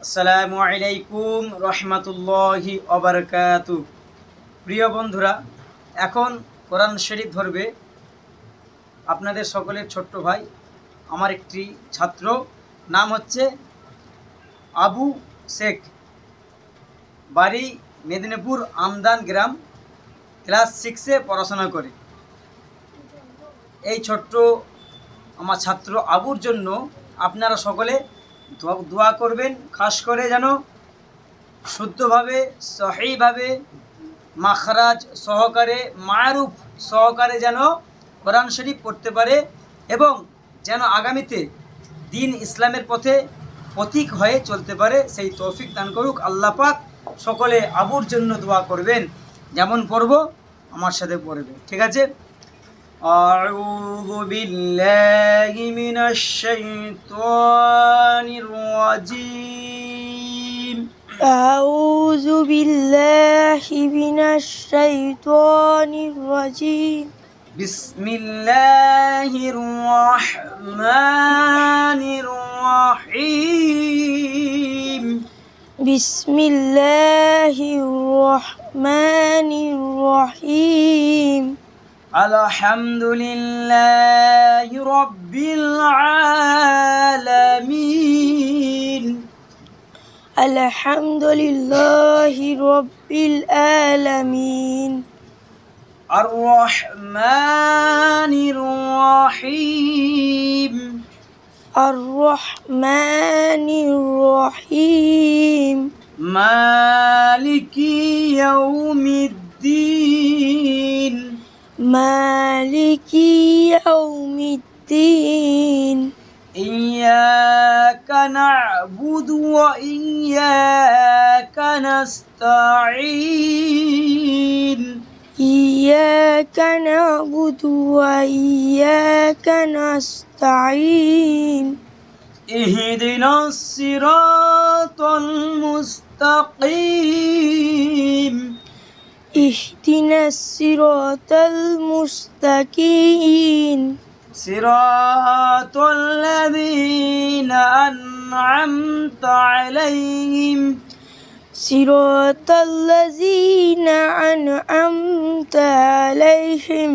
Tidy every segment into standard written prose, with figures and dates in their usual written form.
আসসালামু আলাইকুম রহমতুল্লাহি ওবারাকাতু। প্রিয় বন্ধুরা, এখন কোরআন শরীফ ধরবে আপনাদের সকলের ছোট্ট ভাই, আমার একটি ছাত্র, নাম হচ্ছে আবু শেখ, বাড়ি মেদিনীপুর আমদান গ্রাম, ক্লাস 6-এ পড়াশোনা করে। এই ছোট্ট আমার ছাত্র আবুর জন্য আপনারা সকলে দোয়া করবেন, খাস করে যেন শুদ্ধভাবে, সহিভাবে, মাখরাজ সহকারে, মারুফ সহকারে যেন কোরআন শরীফ পড়তে পারে এবং যেন আগামীতে দিন ইসলামের পথে প্রতীক হয়ে চলতে পারে, সেই তৌফিক দান করুক আল্লাহ পাক। সকলে আবুর জন্য দোয়া করবেন। যেমন পড়ব আমার সাথে পড়বে, ঠিক আছে? أعوذ بالله من الشيطان الرجيم أعوذ بالله من الشيطان الرجيم بسم الله الرحمن الرحيم بسم الله الرحمن الرحيم الحمد لله رب العالمين الحمد لله رب العالمين الرحمن الرحيم الرحمن الرحيم مالك يوم الدين مالك يوم الدين إياك نعبد وإياك نستعين إياك نعبد وإياك نستعين اهدنا الصراط المستقيم اهدنا الصراط المستقيم صراط الذين أنعمت عليهم صراط الذين أنعمت عليهم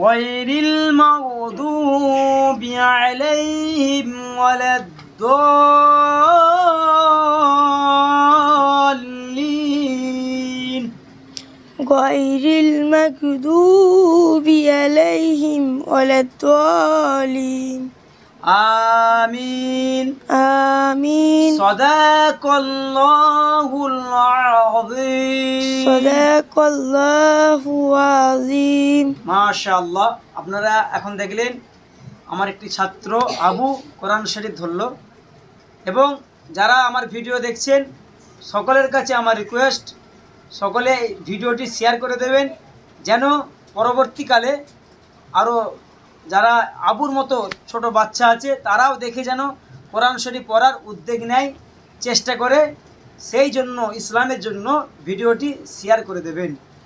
غير المغضوب عليهم ولا الضالين غير المغضوب عليهم ولا الضالين آمين آمين صدق الله العظيم صدق الله العظيم মাশাআল্লাহ। আপনারা এখন দেখলেন আমার একটি ছাত্র আবু কোরআন শরীফ ধরলো, এবং যারা আমার ভিডিও দেখছেন সকলের কাছে আমার রিকোয়েস্ট, সকলে ভিডিওটি শেয়ার করে দেবেন, যেন পরবর্তীকালে আরও যারা আবুর মতো ছোট বাচ্চা আছে তারাও দেখে যেন কোরআন শরীফ পড়ার উদ্যোগ নেয়, চেষ্টা করে। সেই জন্য ইসলামের জন্য ভিডিওটি শেয়ার করে দেবেন।